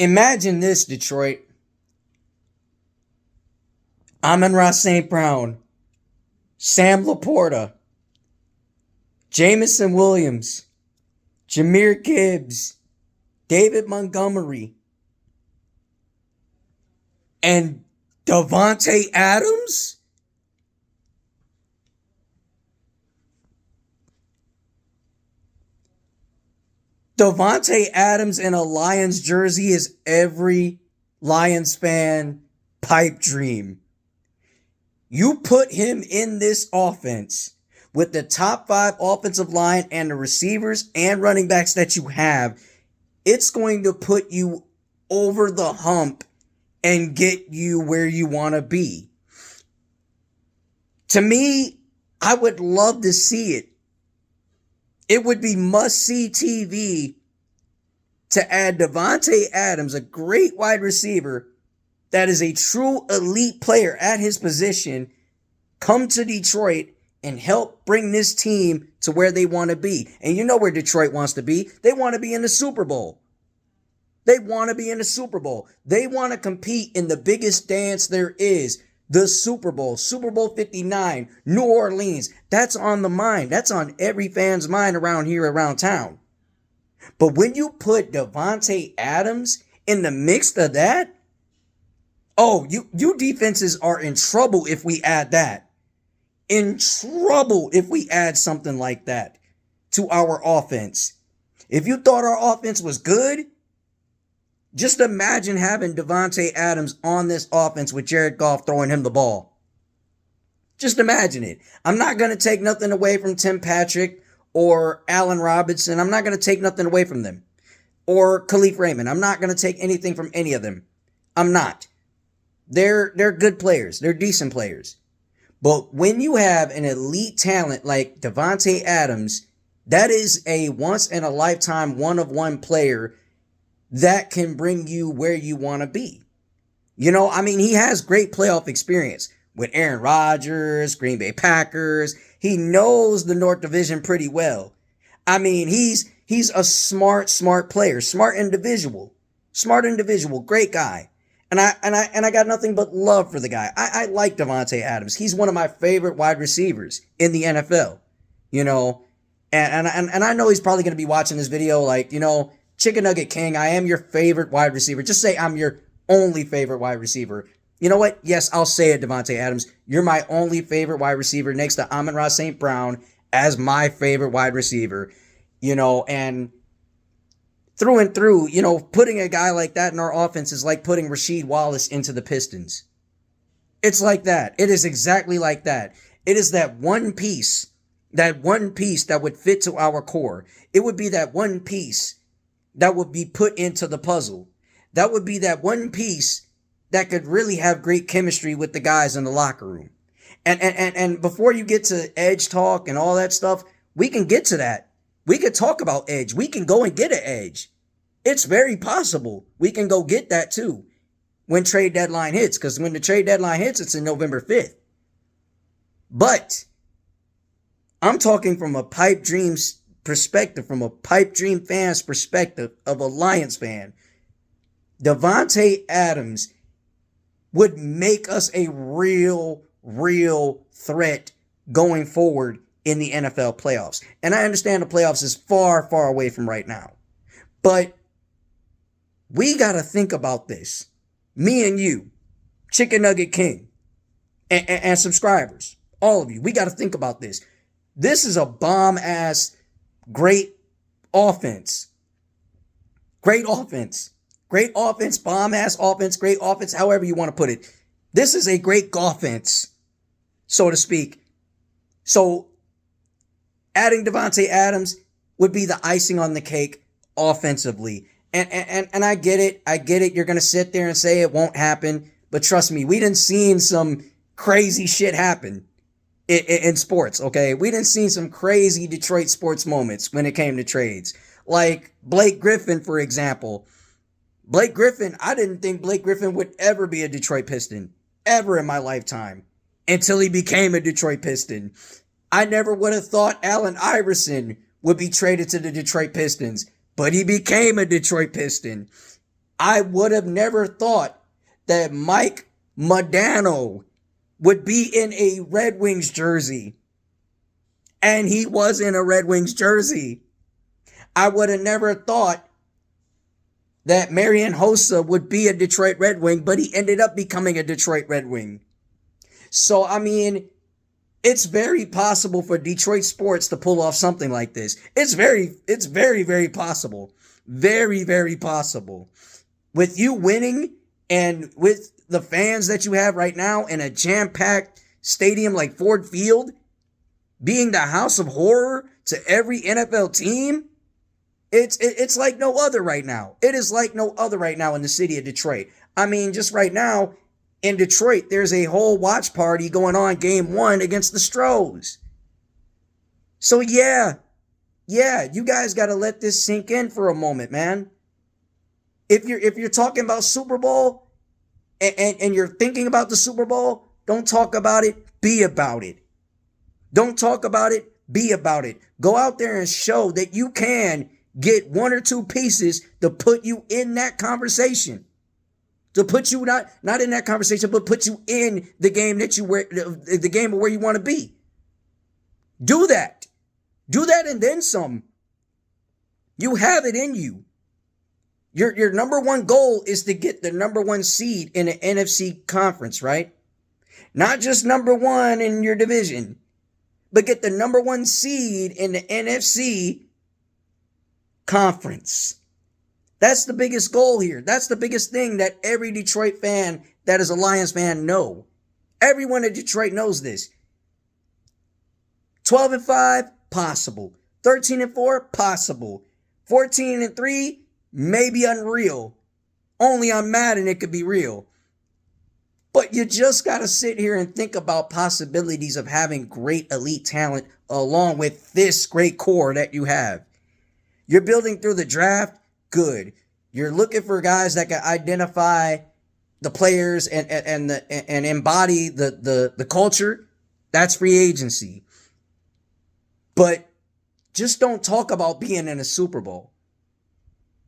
Imagine this, Detroit. Amon-Ra St. Brown, Sam Laporta, Jamison Williams, Jahmyr Gibbs, David Montgomery, and Davante Adams? Davante Adams in a Lions jersey is every Lions fan pipe dream. You put him in this offense with the top 5 offensive line and the receivers and running backs that you have, it's going to put you over the hump and get you where you want to be. To me, I would love to see it. It would be must-see TV to add Davante Adams, a great wide receiver that is a true elite player at his position, come to Detroit and help bring this team to where they want to be. And you know where Detroit wants to be. They want to be in the Super Bowl. They want to be in the Super Bowl. They want to compete in the biggest dance there is, the Super Bowl, Super Bowl 59, New Orleans. That's on the mind. That's on every fan's mind around here, around town. But when you put Davante Adams in the mix of that, oh, you defenses are in trouble if we add that. In trouble if we add something like that to our offense. If you thought our offense was good, just imagine having Davante Adams on this offense with Jared Goff throwing him the ball. Just imagine it. I'm not going to take nothing away from Tim Patrick or Allen Robinson. I'm not going to take nothing away from them. Or Khalif Raymond. I'm not going to take anything from any of them. I'm not. They're good players. They're decent players. But when you have an elite talent like Davante Adams, that is a once-in-a-lifetime, one-of-one player that can bring you where you want to be. You know, I mean, he has great playoff experience with Aaron Rodgers, Green Bay Packers. He knows the North Division pretty well. I mean, he's a smart player, smart individual, great guy. And I got nothing but love for the guy. I like Davante Adams. He's one of my favorite wide receivers in the NFL. You know, and I know he's probably going to be watching this video like, you know, Chicken Nugget King, I am your favorite wide receiver. Just say I'm your only favorite wide receiver. You know what? Yes, I'll say it, Davante Adams. You're my only favorite wide receiver next to Amon-Ra St. Brown as my favorite wide receiver. You know, and through and through, you know, putting a guy like that in our offense is like putting Rasheed Wallace into the Pistons. It's like that. It is exactly like that. It is that one piece that would fit to our core. It would be that one piece that would be put into the puzzle. That would be that one piece that could really have great chemistry with the guys in the locker room. And before you get to edge talk and all that stuff, we can get to that. We could talk about edge. We can go and get an edge. It's very possible we can go get that too when trade deadline hits, because when the trade deadline hits, it's in November 5th. But I'm talking from a pipe dreams perspective, from a pipe dream fan's perspective of a Lions fan. Davante Adams would make us a real threat going forward in the NFL playoffs. And I understand the playoffs is far away from right now. But we got to think about this. Me and you, Chicken Nugget King, and subscribers, all of you, we got to think about this. This is a bomb-ass great offense. Great offense. Great offense, bomb-ass offense, great offense, however you want to put it. This is a great offense, so to speak. So adding Davante Adams would be the icing on the cake offensively. And I get it. I get it. You're going to sit there and say it won't happen. But trust me, we done seen some crazy shit happen in sports, okay? We done seen some crazy Detroit sports moments when it came to trades. Like Blake Griffin, for example. Blake Griffin, I didn't think Blake Griffin would ever be a Detroit Piston, ever in my lifetime, until he became a Detroit Piston. I never would have thought Allen Iverson would be traded to the Detroit Pistons, but he became a Detroit Piston. I would have never thought that Mike Modano would be in a Red Wings jersey. And he was in a Red Wings jersey. I would have never thought that Marian Hossa would be a Detroit Red Wing, but he ended up becoming a Detroit Red Wing. So, I mean, it's very possible for Detroit sports to pull off something like this. It's very, very possible. Very, very possible. With you winning and with the fans that you have right now in a jam-packed stadium like Ford Field, being the house of horror to every NFL team, it's like no other right now. It is like no other right now in the city of Detroit. I mean, just right now in Detroit, there's a whole watch party going on game 1 against the Stros. So yeah, you guys got to let this sink in for a moment, man. If you're talking about Super Bowl and you're thinking about the Super Bowl, don't talk about it, be about it. Don't talk about it, be about it. Go out there and show that you can get 1 or 2 pieces to put you in that conversation. To put you not in that conversation, but put you in the game that the game of where you want to be. Do that. Do that and then some. You have it in you. Your number one goal is to get the number 1 seed in the NFC conference, right? Not just number 1 in your division, but get the number 1 seed in the NFC conference. That's the biggest goal here. That's the biggest thing that every Detroit fan that is a Lions fan know. Everyone in Detroit knows this. 12-5, possible. 13-4, possible. 14-3, maybe unreal. Only on Madden it could be real. But you just got to sit here and think about possibilities of having great elite talent along with this great core that you have. You're building through the draft, good. You're looking for guys that can identify the players and embody the culture. That's free agency. But just don't talk about being in a Super Bowl.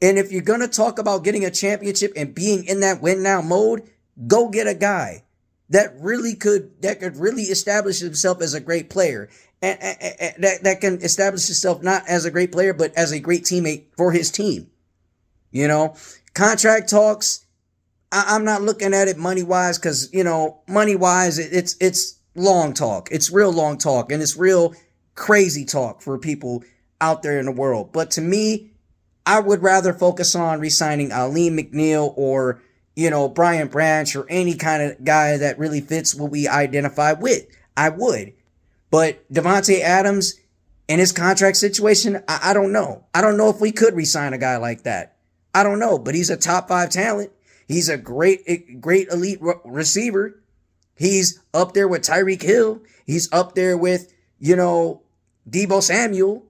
And if you're going to talk about getting a championship and being in that win now mode, go get a guy that could really establish himself as a great player. And that can establish himself not as a great player, but as a great teammate for his team. You know, contract talks, I'm not looking at it money-wise because, money-wise, it's long talk. It's real long talk, and it's real crazy talk for people out there in the world. But to me, I would rather focus on re-signing Alim McNeil or, Brian Branch or any kind of guy that really fits what we identify with. I would. But Davante Adams and his contract situation, I don't know. I don't know if we could re-sign a guy like that. I don't know, but he's a top 5 talent. He's a great elite receiver. He's up there with Tyreek Hill. He's up there with, Deebo Samuel.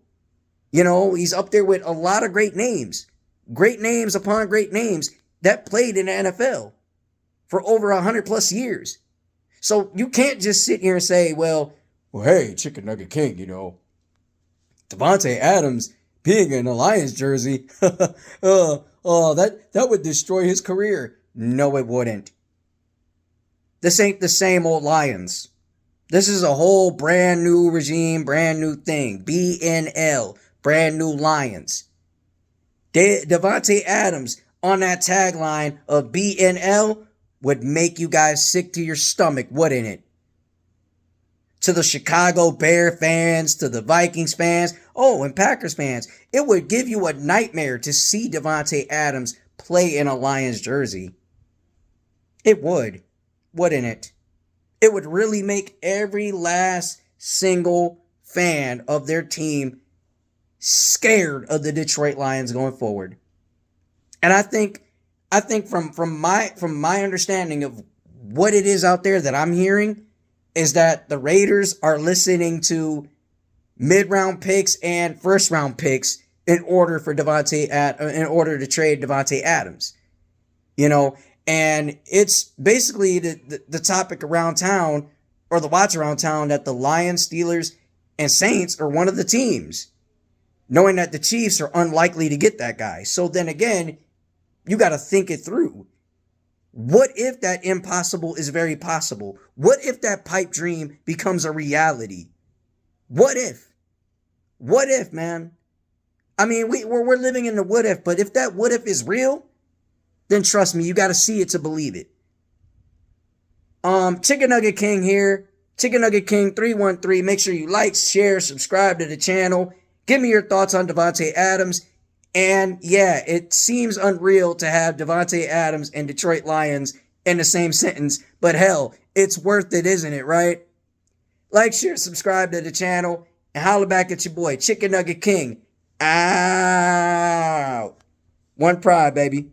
He's up there with a lot of great names upon great names that played in the NFL for over 100 plus years. So you can't just sit here and say, well, hey, Chicken Nugget King, Davante Adams being in a Lions jersey, that would destroy his career. No, it wouldn't. This ain't the same old Lions. This is a whole brand new regime, brand new thing. BNL, brand new Lions. Davante Adams on that tagline of BNL would make you guys sick to your stomach, wouldn't it? To the Chicago Bear fans, to the Vikings fans, and Packers fans, it would give you a nightmare to see Davante Adams play in a Lions jersey. It would, wouldn't it? It would really make every last single fan of their team scared of the Detroit Lions going forward. And I think from my understanding of what it is out there that I'm hearing is that the Raiders are listening to mid-round picks and first-round picks in order to trade Davante Adams. And it's basically the topic around town, or the watch around town, that the Lions, Steelers, and Saints are one of the teams, knowing that the Chiefs are unlikely to get that guy. So then again, You got to think it through. What if that impossible is very possible? What if that pipe dream becomes a reality? What if? What if, man? I mean, we're living in the what if, but if that what if is real, then trust me, you got to see it to believe it. Chicken Nugget King here. Chicken Nugget King 313. Make sure you like, share, subscribe to the channel. Give me your thoughts on Davante Adams. And yeah, it seems unreal to have Davante Adams and Detroit Lions in the same sentence, but hell, it's worth it, isn't it, right? Like, share, subscribe to the channel, and holler back at your boy, Chicken Nugget King. Out. One pride, baby.